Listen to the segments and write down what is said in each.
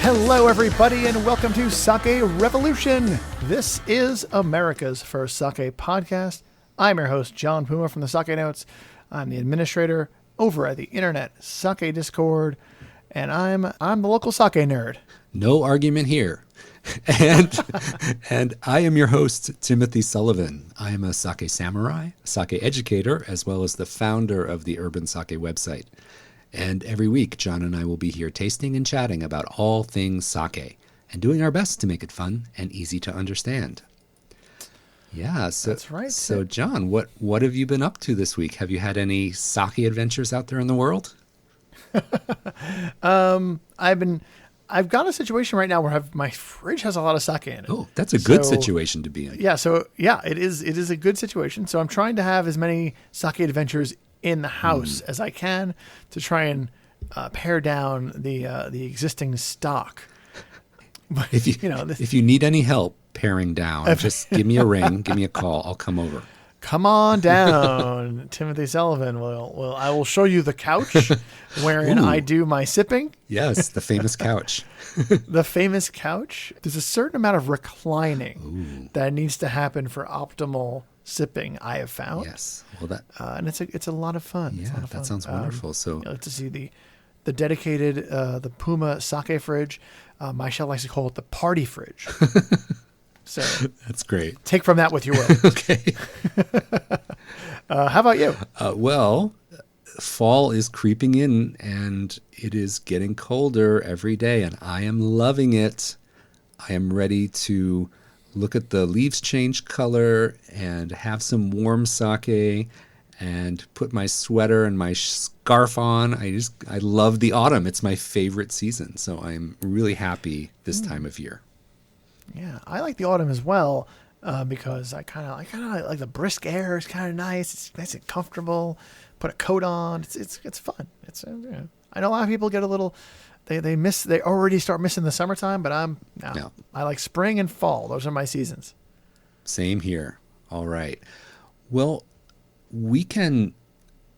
Hello, everybody, and welcome to Sake Revolution. This is America's first sake podcast. I'm your host, John Puma from the Sake Notes. I'm the administrator over at the Internet Sake Discord, and I'm the local sake nerd. No argument here. And I am your host, Timothy Sullivan. I am a sake samurai, sake educator, as well as the founder of the Urban Sake website. And every week, John and I will be here tasting and chatting about all things sake and doing our best to make it fun and easy to understand. Yeah, so that's right. So, John, what have you been up to this week? Have you had any sake adventures out there in the world? I've got a situation right now where my fridge has a lot of sake in it. Oh, that's a good situation to be in. Yeah, it is a good situation. So I'm trying to have as many sake adventures in the house as I can to try and pare down the existing stock. But, if you need any help paring down, just give me a ring, give me a call, I'll come over. Come on down, Timothy Sullivan. I will show you the couch wherein I do my sipping. Yes, the famous couch. The famous couch. There's a certain amount of reclining that needs to happen for optimal sipping, I have found. Yes. Well, and it's a lot of fun. Yeah, that sounds wonderful. So I like to see the dedicated the Puma sake fridge. Michelle likes to call it the party fridge. So that's great. Take from that what you will. Okay. How about you? Well, fall is creeping in and it is getting colder every day, and I am loving it. I am ready to look at the leaves change color and have some warm sake and put my sweater and my scarf on. I love the autumn. It's my favorite season. So I'm really happy this time of year. Yeah, I like the autumn as well because I kind of like the brisk air. It's kind of nice. It's nice and comfortable. Put a coat on. It's fun. I know a lot of people get a little. They already start missing the summertime, but I like spring and fall. Those are my seasons. Same here. All right. Well, we can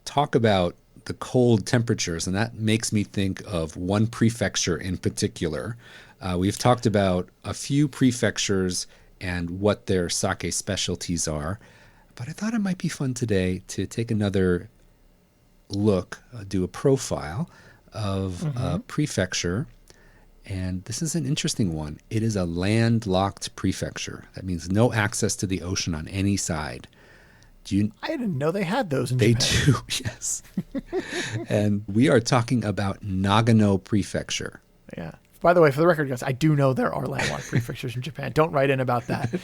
talk about the cold temperatures, and that makes me think of one prefecture in particular. We've talked about a few prefectures and what their sake specialties are, but I thought it might be fun today to take another look, do a profile of a prefecture, and this is an interesting one. It is a landlocked prefecture. That means no access to the ocean on any side. I didn't know they had those in Japan. They do, yes. And we are talking about Nagano Prefecture. Yeah. By the way, for the record, guys, I do know there are landlocked prefectures in Japan. Don't write in about that.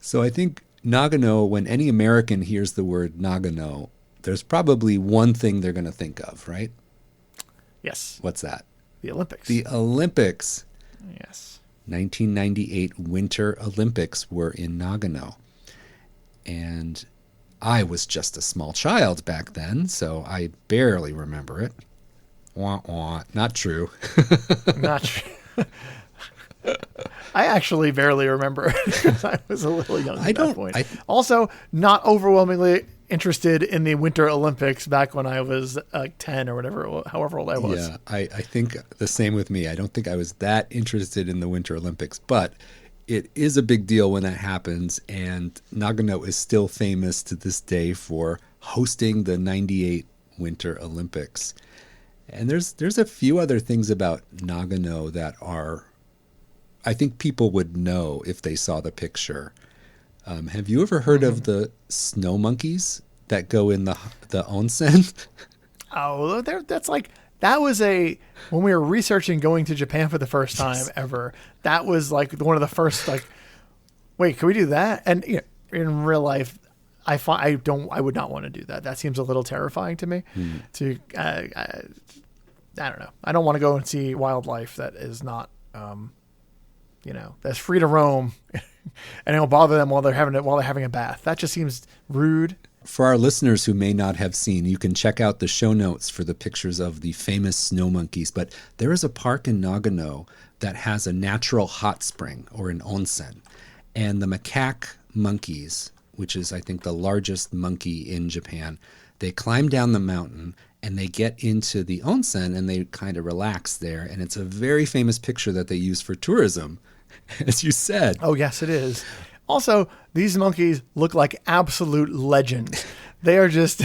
So I think Nagano, when any American hears the word Nagano, there's probably one thing they're going to think of, right? Yes. What's that? The Olympics. The Olympics. Yes. 1998 Winter Olympics were in Nagano. And I was just a small child back then, so I barely remember it. Wah, wah. Not true. Not true. I actually barely remember it because I was a little young at that point. Also, not overwhelmingly interested in the Winter Olympics back when I was 10 or whatever, however old I was. Yeah, I think the same with me. I don't think I was that interested in the Winter Olympics, but it is a big deal when that happens, and Nagano is still famous to this day for hosting the 98 Winter Olympics. And there's a few other things about Nagano that I think people would know if they saw the picture. Have you ever heard of the snow monkeys that go in the onsen? Oh, that was when we were researching going to Japan for the first time ever, that was like one of the first, wait, can we do that? And in real life, I would not want to do that. That seems a little terrifying to me. I don't know. I don't want to go and see wildlife that is not, that's free to roam and it'll bother them while they're having a bath. That just seems rude. For our listeners who may not have seen, you can check out the show notes for the pictures of the famous snow monkeys. But there is a park in Nagano that has a natural hot spring, or an onsen. And the macaque monkeys, which is, I think, the largest monkey in Japan, they climb down the mountain and they get into the onsen and they kind of relax there. And it's a very famous picture that they use for tourism, as you said. Oh, yes, it is. Also, these monkeys look like absolute legends. They are just,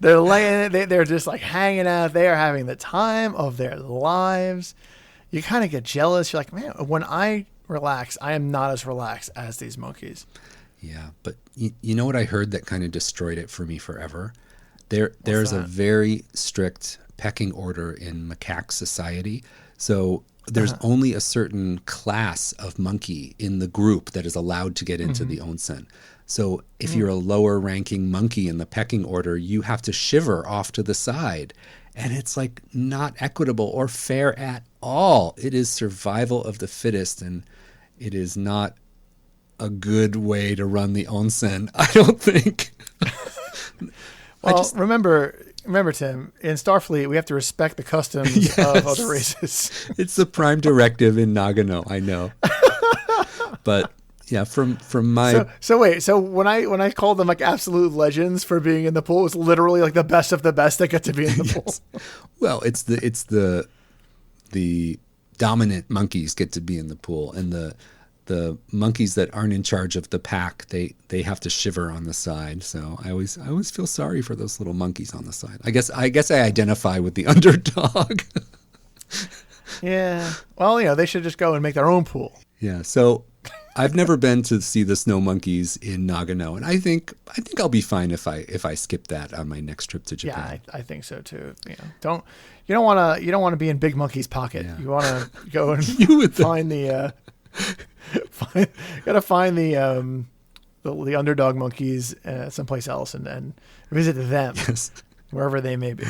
they're just like hanging out. They are having the time of their lives. You kind of get jealous. You're like, man, when I relax, I am not as relaxed as these monkeys. Yeah, but you know what I heard that kind of destroyed it for me forever? There's a very strict pecking order in macaque society. So there's only a certain class of monkey in the group that is allowed to get into the onsen. So if you're a lower ranking monkey in the pecking order, you have to shiver off to the side. And it's like not equitable or fair at all. It is survival of the fittest, and it is not a good way to run the onsen, I don't think. Well, remember, Tim, in Starfleet, we have to respect the customs of other races. It's the prime directive in Nagano, I know. But yeah, from my so wait, so when I called them like absolute legends for being in the pool, it's literally like the best of the best that get to be in the pool. Well, it's the dominant monkeys get to be in the pool, and the monkeys that aren't in charge of the pack, they have to shiver on the side. So I always feel sorry for those little monkeys on the side. I guess I identify with the underdog. Yeah. Well, they should just go and make their own pool. Yeah. So I've never been to see the snow monkeys in Nagano, and I think I'll be fine if I skip that on my next trip to Japan. Yeah, I think so too. You don't want to be in Big Monkey's pocket. Yeah. You want to go and find the underdog monkeys someplace else and visit them wherever they may be.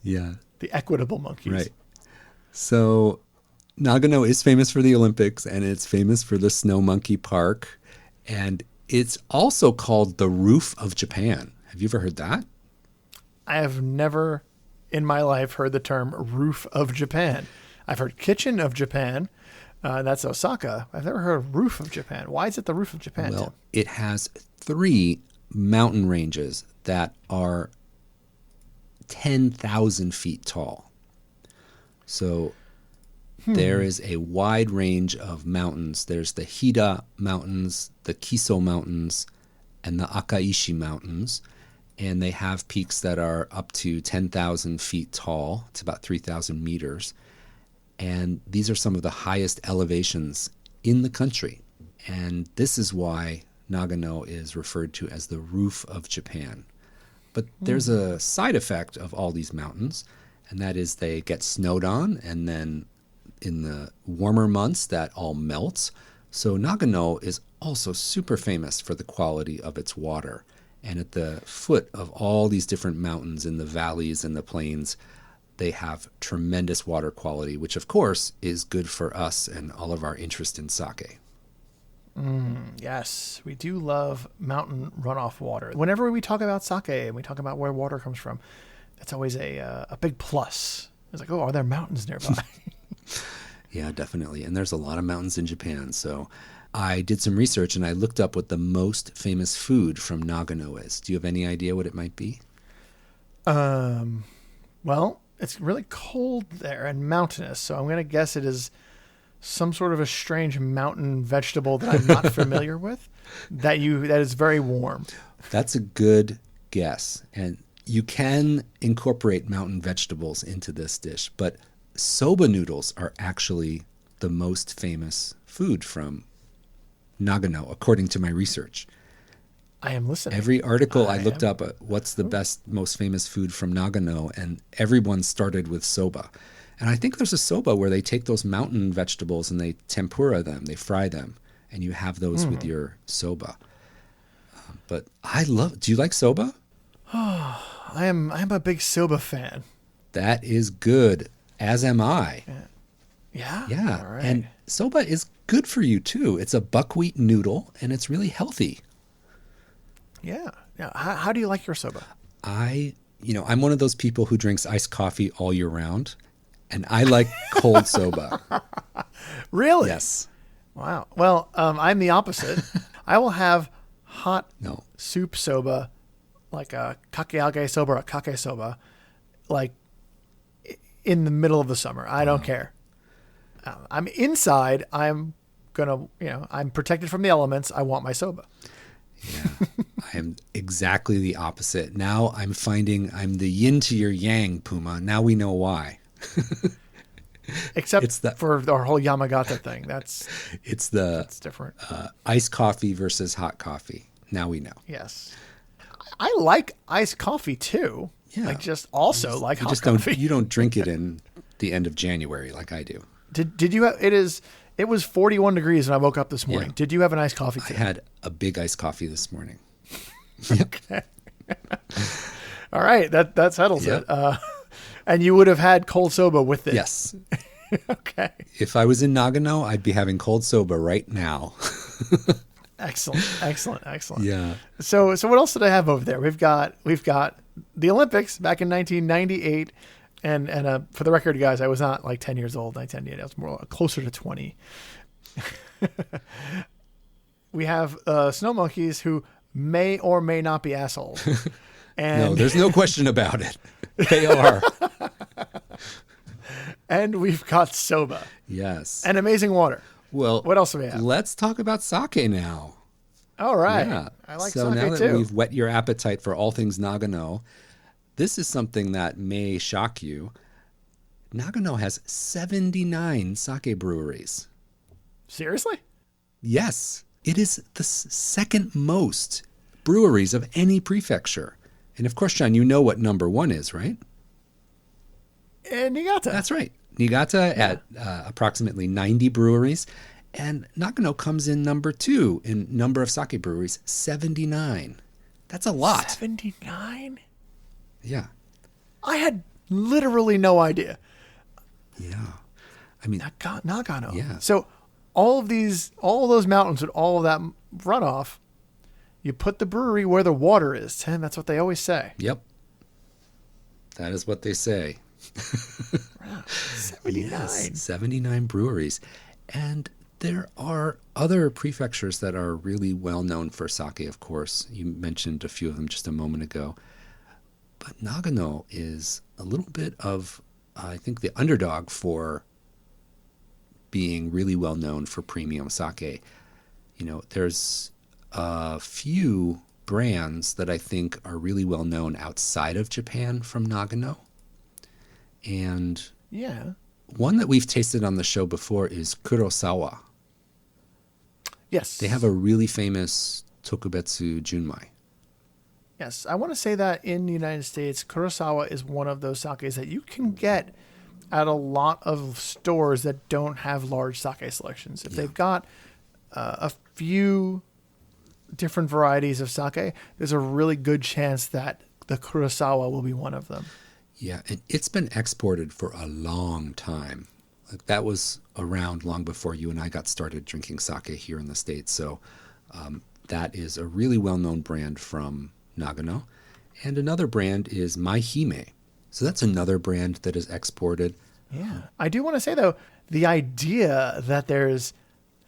Yeah, the equitable monkeys. Right. So Nagano is famous for the Olympics, and it's famous for the Snow Monkey Park, and it's also called the Roof of Japan. Have you ever heard that? I have never in my life heard the term Roof of Japan. I've heard Kitchen of Japan. That's Osaka. I've never heard of Roof of Japan. Why is it the Roof of Japan? Well, it has 3 mountain ranges that are 10,000 feet tall. So there is a wide range of mountains. There's the Hida Mountains, the Kiso Mountains, and the Akaishi Mountains. And they have peaks that are up to 10,000 feet tall. It's about 3,000 meters. And these are some of the highest elevations in the country. And this is why Nagano is referred to as the Roof of Japan. But there's a side effect of all these mountains, and that is they get snowed on, and then in the warmer months that all melts. So Nagano is also super famous for the quality of its water. And at the foot of all these different mountains in the valleys and the plains, they have tremendous water quality, which of course is good for us and all of our interest in sake. Yes, we do love mountain runoff water. Whenever we talk about sake and we talk about where water comes from, that's always a big plus. It's like, oh, are there mountains nearby? Yeah, definitely. And there's a lot of mountains in Japan. So I did some research and I looked up what the most famous food from Nagano is. Do you have any idea what it might be? Well, it's really cold there and mountainous, so I'm going to guess it is some sort of a strange mountain vegetable that I'm not familiar with, that is very warm. That's a good guess. And you can incorporate mountain vegetables into this dish, but soba noodles are actually the most famous food from Nagano, according to my research. I am listening. Every article I looked up, what's the best, most famous food from Nagano, and everyone started with soba. And I think there's a soba where they take those mountain vegetables and they tempura them, they fry them, and you have those with your soba. But do you like soba? I'm a big soba fan. That is good, as am I. Yeah? Yeah, all right. And soba is good for you too. It's a buckwheat noodle, and it's really healthy. Yeah. How do you like your soba? I'm one of those people who drinks iced coffee all year round, and I like cold soba. Really? Yes. Wow. Well, I'm the opposite. I will have hot soup soba, like a kakeage soba or a kake soba, like in the middle of the summer. I don't care. I'm inside. I'm protected from the elements. I want my soba. Yeah, I am exactly the opposite. Now I'm finding I'm the yin to your yang, Puma. Now we know why. Except for our whole Yamagata thing. That's different. Iced coffee versus hot coffee. Now we know. Yes. I like iced coffee too. Yeah. Like just also like hot coffee. You don't drink it in the end of January like I do. Did you have it was 41 degrees when I woke up this morning. Yeah. Did you have an iced coffee too? I had a big iced coffee this morning. Okay. All right, that settles Yep. it. And you would have had cold soba with it. Yes. Okay. If I was in Nagano, I'd be having cold soba right now. Excellent. Yeah. So what else did I have over there? We've got the Olympics back in 1998, and for the record, guys, I was not like 10 years old. 1998, I was more closer to 20. We have snow monkeys who may or may not be assholes. And No, there's no question about it. They are. And we've got soba. Yes. And amazing water. Well, What else do we have? Let's talk about sake now. All right. Yeah. I like so sake now that too. we've whet your appetite for all things Nagano, this is something that may shock you. Nagano has 79 sake breweries. Seriously? Yes, it is the second most breweries of any prefecture. And of course, John, you know what number one is, right? And Niigata. That's right. Niigata at approximately 90 breweries. And Nagano comes in number two in number of sake breweries, 79. That's a lot. 79? Yeah. I had literally no idea. Yeah. I mean, Nagano. Yeah. So all of those mountains and all of that runoff, you put the brewery where the water is, Tim. That's what they always say. yep. That is what they say. Wow. 79. Yes, 79 breweries. And there are other prefectures that are really well known for sake, of course. You mentioned a few of them just a moment ago. But Nagano is a little bit of, I think, the underdog for being really well known for premium sake. You know, there's a few brands that I think are really well known outside of Japan from Nagano. And Yeah. one that we've tasted on the show before is Kurosawa. Yes. They have a really famous Tokubetsu Junmai. Yes. I want to say that in the United States, Kurosawa is one of those sakes that you can get at a lot of stores that don't have large sake selections. If they've got a few different varieties of sake, there's a really good chance that the Kurosawa will be one of them. Yeah, and it's been exported for a long time. Like that was around long before you and I got started drinking sake here in the States. So that is a really well-known brand from Nagano. And another brand is Maihime. So that's another brand that is exported. Yeah. I do want to say, though, the idea that there's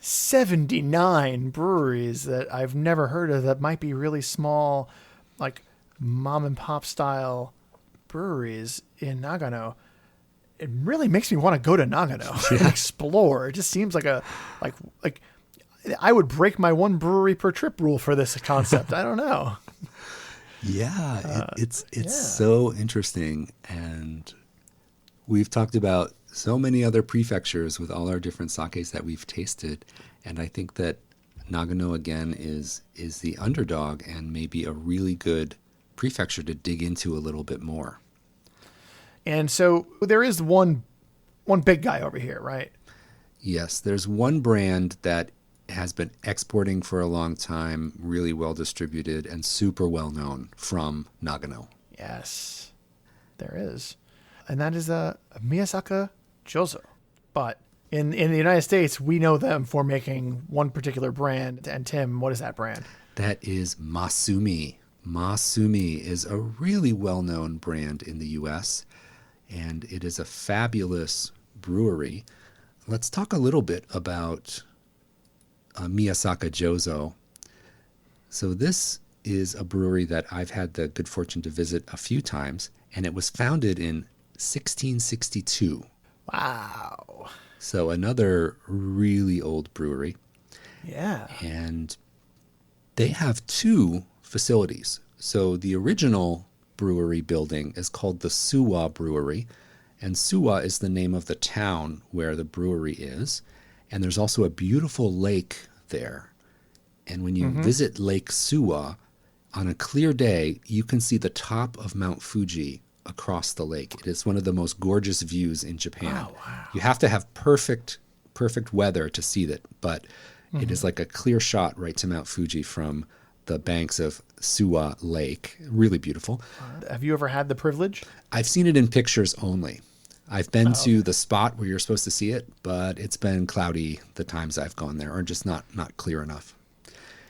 79 breweries that I've never heard of that might be really small, like mom and pop style breweries in Nagano, it really makes me want to go to Nagano and explore. It just seems like like I would break my one brewery per trip rule for this concept. I don't know. Yeah, it's so interesting. And we've talked about so many other prefectures with all our different sakes that we've tasted. And I think that Nagano, again, is the underdog and maybe a really good prefecture to dig into a little bit more. And so there is one big guy over here, right? Yes, there's one brand that has been exporting for a long time, really well distributed and super well known from Nagano. Yes, there is. And that is Miyasaka Jozo. But in the United States, we know them for making one particular brand. And Tim, what is that brand? That is Masumi. Masumi is a really well-known brand in the U.S., and it is a fabulous brewery. Let's talk a little bit about Miyasaka Jozo. So this is a brewery that I've had the good fortune to visit a few times, and it was founded in 1662. Wow. So another really old brewery. Yeah. And they have two facilities. So the original brewery building is called the Suwa Brewery, and Suwa is the name of the town where the brewery is. And there's also a beautiful lake there. And when you visit Lake Suwa, on a clear day, you can see the top of Mount Fuji across the lake. It is one of the most gorgeous views in Japan. Oh, wow. You have to have perfect weather to see that, but it is like a clear shot right to Mount Fuji from the banks of Suwa Lake. Really beautiful. Have you ever had the privilege? I've seen it in pictures only. I've been to the spot where you're supposed to see it, but it's been cloudy the times I've gone there, or just not clear enough.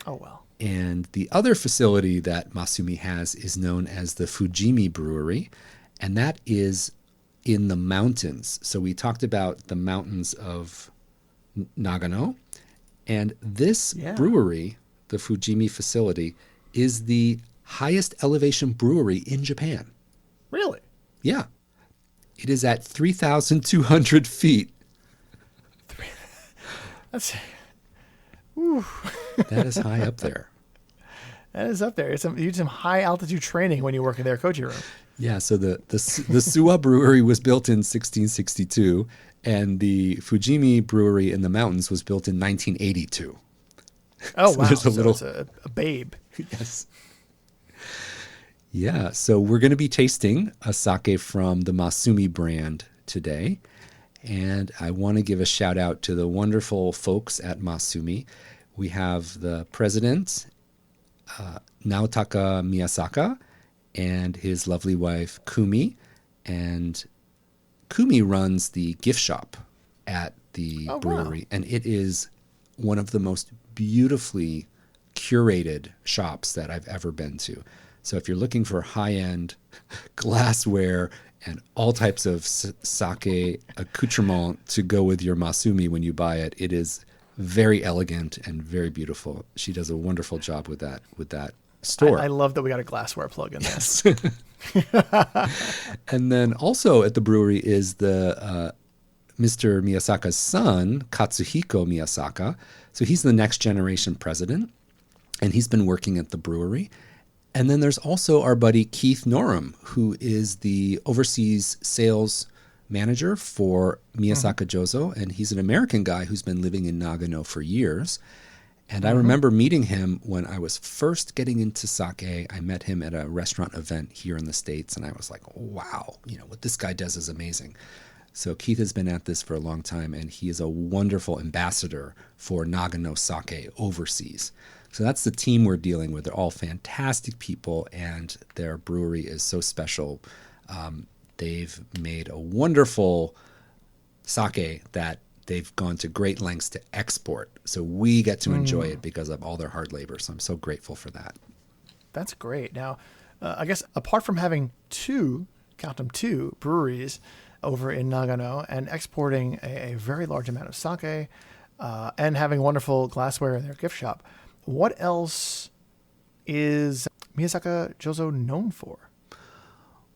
Oh, well. And the other facility that Masumi has is known as the Fujimi Brewery, and that is in the mountains. So we talked about the mountains of Nagano, and this brewery, the Fujimi facility, is the highest elevation brewery in Japan. Really? Yeah. It is at 3,200 feet. That's... That is high up there. That is up there. You do some high altitude training when you work in their koji room. Yeah, so the Suwa Brewery was built in 1662, and the Fujimi Brewery in the mountains was built in 1982. Oh, So wow. there's It's a babe. Yes. Yeah, so we're going to be tasting a sake from the Masumi brand today. And I want to give a shout out to the wonderful folks at Masumi. We have the president, Naotaka Miyasaka, and his lovely wife, Kumi. And Kumi runs the gift shop at the brewery. Wow. And it is one of the most beautifully curated shops that I've ever been to. So if you're looking for high-end glassware and all types of sake accoutrement to go with your Masumi when you buy it, it is very elegant and very beautiful. She does a wonderful job with that store. I love that we got a glassware plug in there. Yes. And then also at the brewery is the Mr. Miyasaka's son, Katsuhiko Miyasaka. So he's the next generation president, and he's been working at the brewery. And then there's also our buddy Keith Norum, who is the overseas sales manager for Miyasaka Jozo, and he's an American guy who's been living in Nagano for years. And I remember meeting him when I was first getting into sake. I met him at a restaurant event here in the States, and I was like, wow, what this guy does is amazing. So Keith has been at this for a long time, and he is a wonderful ambassador for Nagano sake overseas. So that's the team we're dealing with. They're all fantastic people, and their brewery is so special. They've made a wonderful sake that they've gone to great lengths to export. So we get to enjoy it because of all their hard labor. So I'm so grateful for that. That's great. Now, I guess apart from having two breweries over in Nagano and exporting a very large amount of sake and having wonderful glassware in their gift shop, what else is Miyasaka Jozo known for?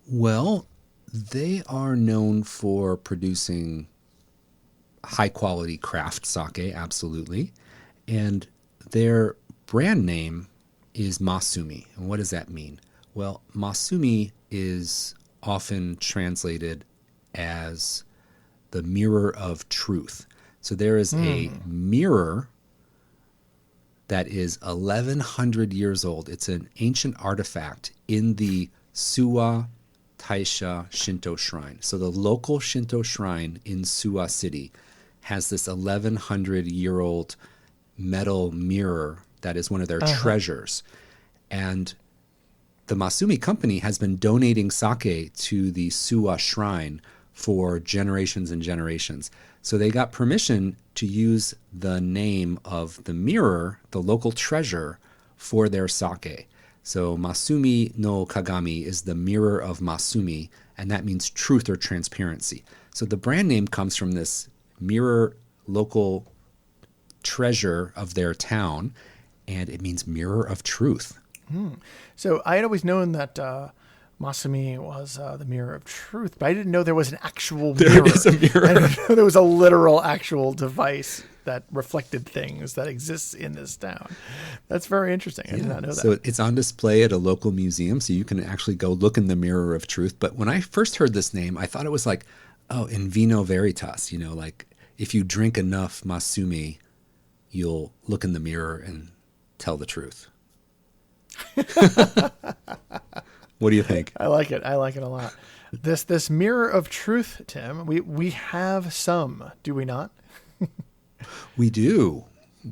Well, they are known for producing high-quality craft sake, absolutely. And their brand name is Masumi. And what does that mean? Well, Masumi is often translated as the mirror of truth. So there is a mirror that is 1,100 years old. It's an ancient artifact in the Suwa Taisha Shinto shrine. So the local Shinto shrine in Suwa City has this 1,100-year-old metal mirror that is one of their treasures. And the Masumi company has been donating sake to the Suwa shrine for generations and generations. So they got permission to use the name of the mirror, the local treasure, for their sake. So Masumi no Kagami is the mirror of Masumi, and that means truth or transparency. So the brand name comes from this mirror local treasure of their town, and it means mirror of truth. So I had always known that Masumi was the mirror of truth, but I didn't know there was an actual mirror. There is a mirror. I didn't know there was a literal, actual device that reflected things that exists in this town. That's very interesting. I did not know that. So it's on display at a local museum, so you can actually go look in the mirror of truth. But when I first heard this name, I thought it was like, oh, in vino veritas, like if you drink enough Masumi, you'll look in the mirror and tell the truth. What do you think? I like it. I like it a lot. This mirror of truth, Tim, we have some, do we not? We do.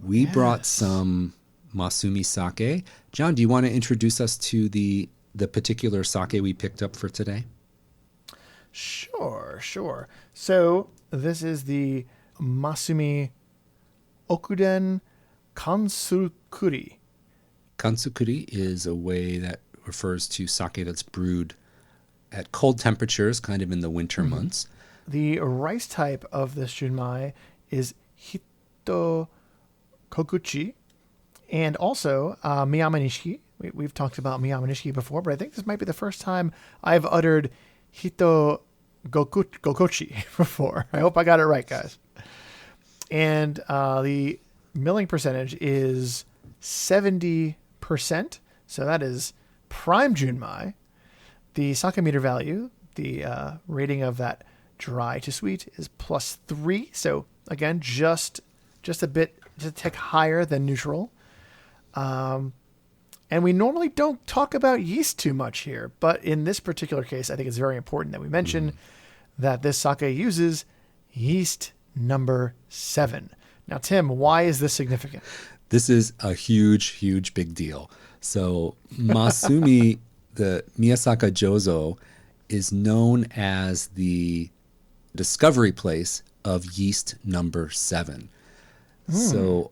We brought some Masumi sake. John, do you want to introduce us to the particular sake we picked up for today? Sure. So this is the Masumi Okuden Kantsukuri. Kantsukuri is a way that refers to sake that's brewed at cold temperatures, kind of in the winter months. The rice type of this junmai is Hito Kokuchi, and also Miyamanishiki. We've talked about Miyamanishiki before, but I think this might be the first time I've uttered Hito Gokochi before. I hope I got it right, guys. And the milling percentage is 70%, so that is prime junmai. The sake meter value, the rating of that dry to sweet, is +3. So again, just a tick higher than neutral. And we normally don't talk about yeast too much here, but in this particular case, I think it's very important that we mention that this sake uses yeast number 7. Now, Tim, why is this significant? This is a huge big deal. So Masumi, the Miyasaka Jozo, is known as the discovery place of yeast number 7. So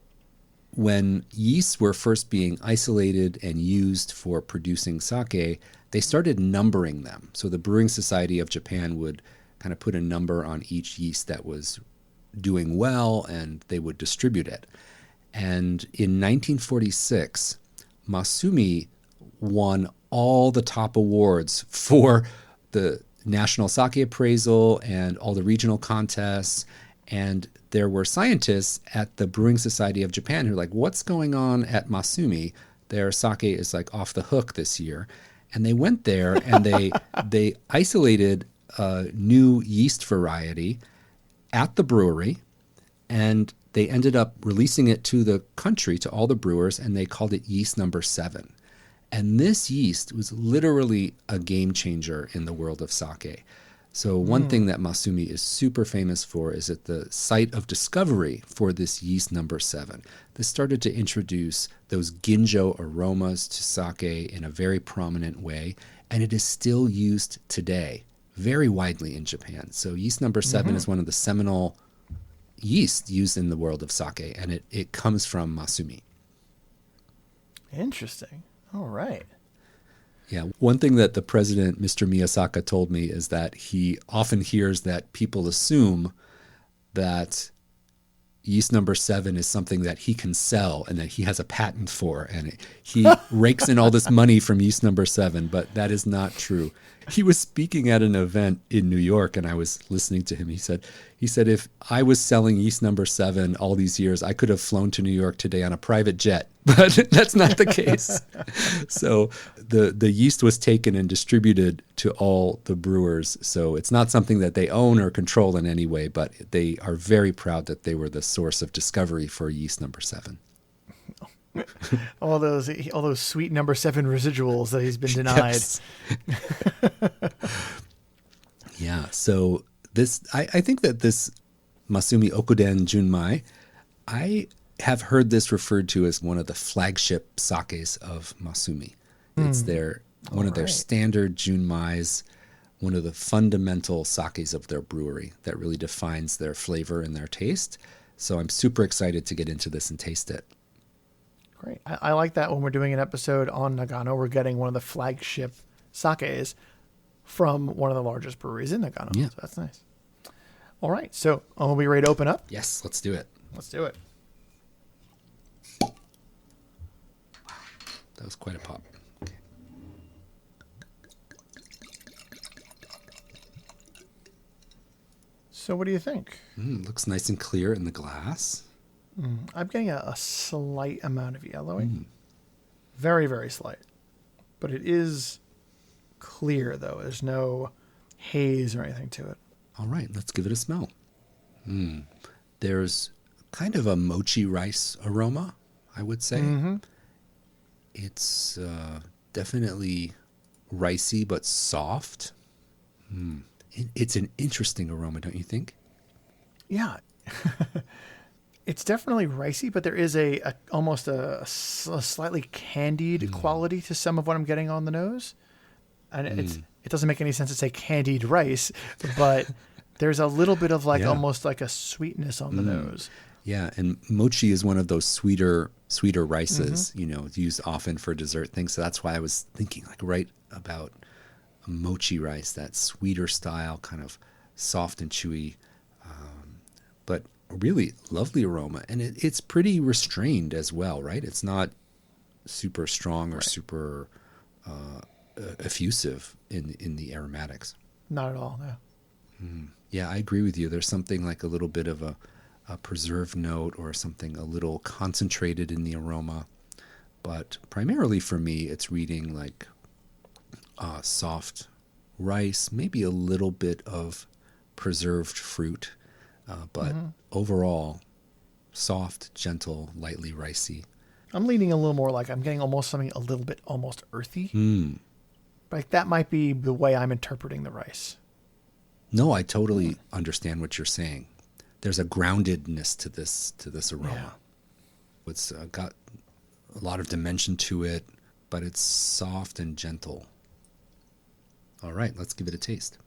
when yeasts were first being isolated and used for producing sake, they started numbering them. So the Brewing Society of Japan would kind of put a number on each yeast that was doing well, and they would distribute it. And in 1946, Masumi won all the top awards for the National Sake Appraisal and all the regional contests. And there were scientists at the Brewing Society of Japan who were like, what's going on at Masumi? Their sake is like off the hook this year. And they went there and they isolated a new yeast variety at the brewery, and they ended up releasing it to the country, to all the brewers, and they called it yeast number 7. And this yeast was literally a game changer in the world of sake. So one thing that Masumi is super famous for is at the site of discovery for this yeast number 7. This started to introduce those ginjo aromas to sake in a very prominent way, and it is still used today very widely in Japan. So yeast number 7 is one of the seminal yeast used in the world of sake, and it comes from Masumi. Interesting. All right. Yeah. One thing that the president, Mr. Miyasaka, told me is that he often hears that people assume that yeast number 7 is something that he can sell and that he has a patent for, and he rakes in all this money from yeast number 7, but that is not true. He was speaking at an event in New York, and I was listening to him. He said, if I was selling yeast number 7 all these years, I could have flown to New York today on a private jet, but that's not the case. So the yeast was taken and distributed to all the brewers. So it's not something that they own or control in any way, but they are very proud that they were the source of discovery for yeast number 7. all those sweet number 7 residuals that he's been denied. Yes. Yeah. So I think that this Masumi Okuden Junmai, I have heard this referred to as one of the flagship sakes of Masumi. It's one of their standard junmais, one of the fundamental sakes of their brewery that really defines their flavor and their taste. So I'm super excited to get into this and taste it. Great. I like that when we're doing an episode on Nagano, we're getting one of the flagship sakes from one of the largest breweries in Nagano. Yeah. So that's nice. All right. So are we ready to open up? Yes, let's do it. Let's do it. Wow, that was quite a pop. So what do you think? Looks nice and clear in the glass. I'm getting a slight amount of yellowing. Very, very slight. But it is clear, though. There's no haze or anything to it. All right, let's give it a smell. There's kind of a mochi rice aroma, I would say. It's definitely ricey but soft. It's an interesting aroma, don't you think? Yeah. It's definitely ricey, but there is almost a slightly candied quality to some of what I'm getting on the nose. And it doesn't make any sense to say candied rice, but there's a little bit of almost like a sweetness on the nose. Yeah, and mochi is one of those sweeter rices, used often for dessert things. So that's why I was thinking right about a mochi rice, that sweeter style, kind of soft and chewy, but really lovely aroma. And it's pretty restrained as well, right? It's not super strong or super effusive in the aromatics. Not at all, no. Yeah, I agree with you. There's something like a little bit of a preserved note or something a little concentrated in the aroma. But primarily for me, it's reading like soft rice, maybe a little bit of preserved fruit, but overall soft, gentle, lightly ricey. I'm leaning a little more I'm getting almost something a little bit almost earthy. Like that might be the way I'm interpreting the rice. No, I totally understand what you're saying. There's a groundedness to this aroma. Yeah. It's got a lot of dimension to it, but it's soft and gentle. All right, let's give it a taste.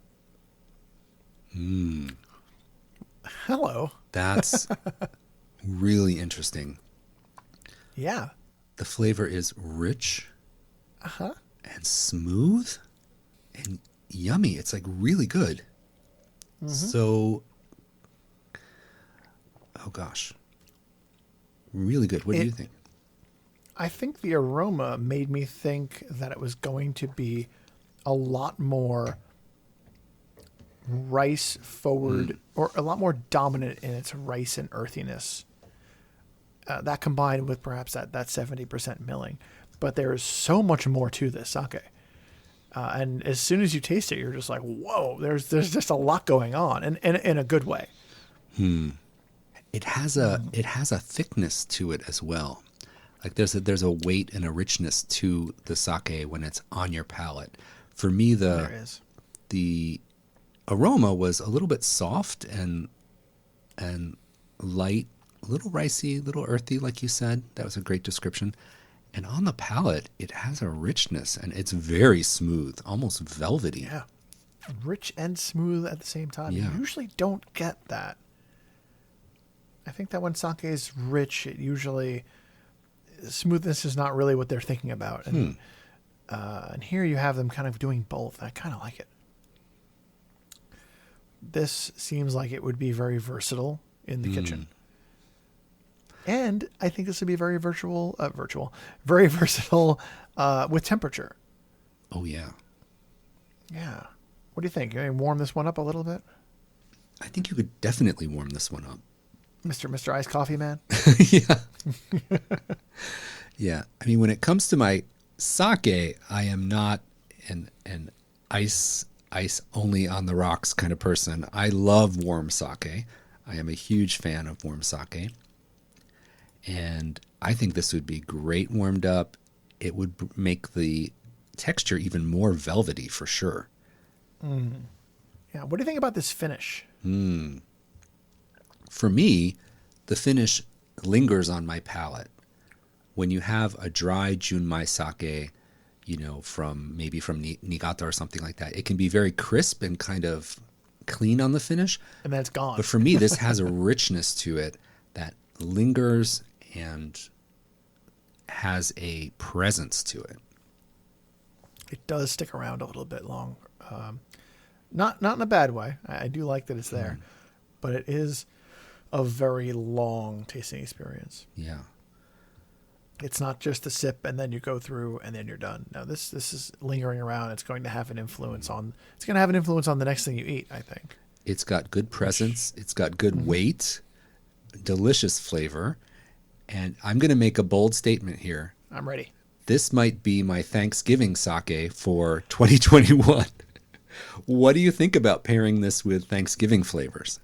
Hello. That's really interesting. Yeah. The flavor is rich and smooth and yummy. It's really good. So, oh gosh, really good. What do you think? I think the aroma made me think that it was going to be a lot more rice forward or a lot more dominant in its rice and earthiness. That combined with perhaps that 70% milling. But there's so much more to this sake. And as soon as you taste it, you're just like, whoa, there's just a lot going on and in a good way. It has a thickness to it as well. Like there's a weight and a richness to the sake when it's on your palate. For me, the aroma was a little bit soft and light, a little ricey, a little earthy, like you said. That was a great description. And on the palate, it has a richness, and it's very smooth, almost velvety. Yeah, rich and smooth at the same time. Yeah. You usually don't get that. I think that when sake is rich, it usually smoothness is not really what they're thinking about. And here you have them kind of doing both. I kind of like it. This seems like it would be very versatile in the kitchen. And I think this would be very very versatile with temperature. Oh, yeah. Yeah. What do you think? You want to warm this one up a little bit? I think you could definitely warm this one up. Mr. Iced Coffee Man? Yeah. Yeah. I mean, when it comes to my sake, I am not an ice only on the rocks kind of person. I love warm sake. I am a huge fan of warm sake. And I think this would be great warmed up. It would make the texture even more velvety for sure. Yeah. What do you think about this finish? For me, the finish lingers on my palate. When you have a dry Junmai sake, from Niigata or something like that, it can be very crisp and kind of clean on the finish. And then it's gone. But for me, this has a richness to it that lingers and has a presence to it. It does stick around a little bit long. Not in a bad way. I do like that it's there. But it is a very long tasting experience. Yeah. It's not just a sip and then you go through and then you're done. No, this is lingering around. It's going to have an influence on the next thing you eat, I think. It's got good presence. It's got good weight, delicious flavor. And I'm going to make a bold statement here. I'm ready. This might be my Thanksgiving sake for 2021. What do you think about pairing this with Thanksgiving flavors?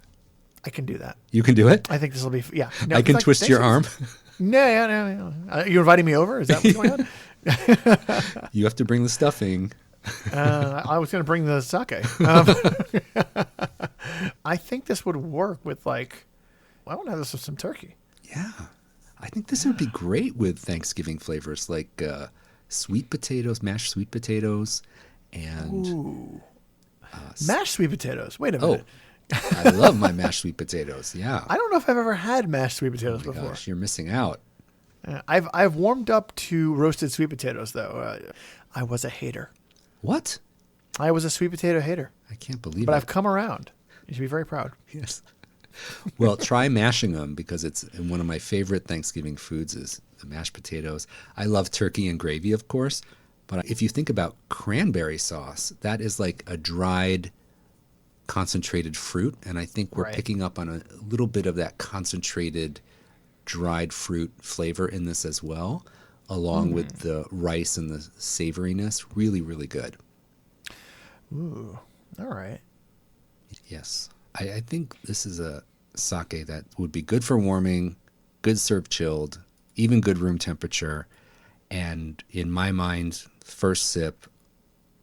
I can do that. You can do it? I think this will be, yeah. No, I can twist your arm. No. You inviting me over? Is that what's going on? You have to bring the stuffing. I was going to bring the sake. I think this would work with I want to have this with some turkey. Yeah. I think this would be great with Thanksgiving flavors like sweet potatoes, mashed sweet potatoes, and... Ooh. Mashed sweet potatoes. Wait a minute. I love my mashed sweet potatoes. Yeah. I don't know if I've ever had mashed sweet potatoes Oh my before. gosh, you're missing out. I've warmed up to roasted sweet potatoes, though. I was a hater. What? I was a sweet potato hater. I can't believe But it. I've come around. You should be very proud. Yes. Well, try mashing them because it's one of my favorite Thanksgiving foods is the mashed potatoes. I love turkey and gravy, of course. But if you think about cranberry sauce, that is like a dried, concentrated fruit. And I think we're picking up on a little bit of that concentrated, dried fruit flavor in this as well, along with the rice and the savoriness. Really, really good. Ooh. All right. Yes. I think this is a sake that would be good for warming, good served chilled, even good room temperature. And in my mind, first sip,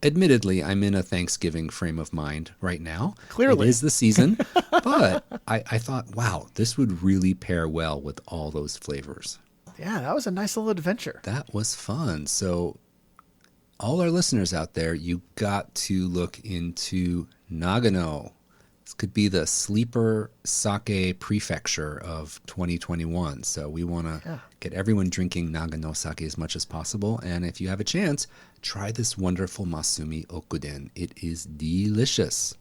admittedly, I'm in a Thanksgiving frame of mind right now. Clearly. It is the season. But I thought, wow, this would really pair well with all those flavors. Yeah, that was a nice little adventure. That was fun. So all our listeners out there, you got to look into Nagano. This could be the sleeper sake prefecture of 2021. So we want to get everyone drinking Nagano sake as much as possible. And if you have a chance, try this wonderful Masumi Okuden. It is delicious.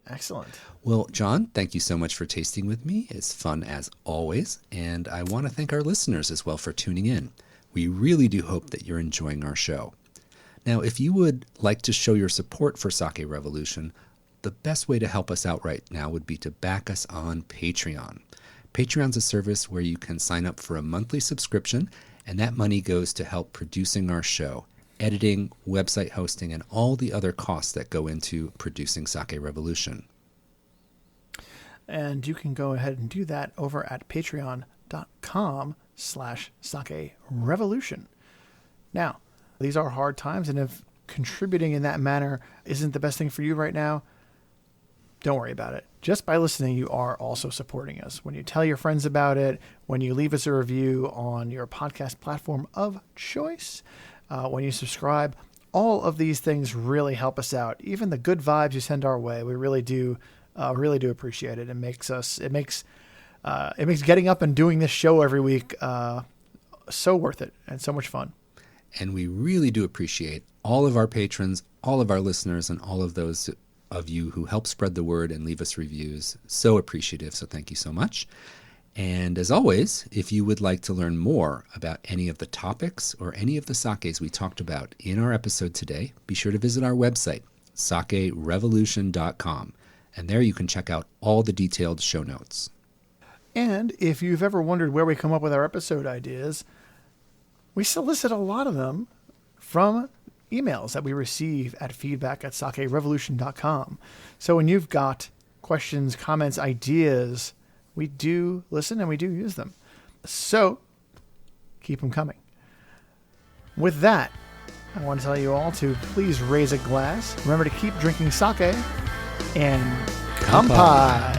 Excellent. Well, John, thank you so much for tasting with me. It's fun as always. And I want to thank our listeners as well for tuning in. We really do hope that you're enjoying our show. Now, if you would like to show your support for Sake Revolution, the best way to help us out right now would be to back us on Patreon. Patreon's a service where you can sign up for a monthly subscription, and that money goes to help producing our show, editing, website hosting, and all the other costs that go into producing Sake Revolution. And you can go ahead and do that over at patreon.com/Sake Revolution. Now, these are hard times, and if contributing in that manner isn't the best thing for you right now, don't worry about it. Just by listening, you are also supporting us. When you tell your friends about it, when you leave us a review on your podcast platform of choice, when you subscribe, all of these things really help us out. Even the good vibes you send our way, we really do appreciate it. It makes getting up and doing this show every week so worth it and so much fun. And we really do appreciate all of our patrons, all of our listeners, and all of those of you who help spread the word and leave us reviews. So appreciative. So thank you so much. And as always, if you would like to learn more about any of the topics or any of the sakes we talked about in our episode today, be sure to visit our website, sake-revolution.com. And there you can check out all the detailed show notes. And if you've ever wondered where we come up with our episode ideas, we solicit a lot of them from emails that we receive at feedback@sake-revolution.com. So when you've got questions, comments, ideas, we do listen and we do use them. So keep them coming. With that, I want to tell you all to please raise a glass. Remember to keep drinking sake and kanpai.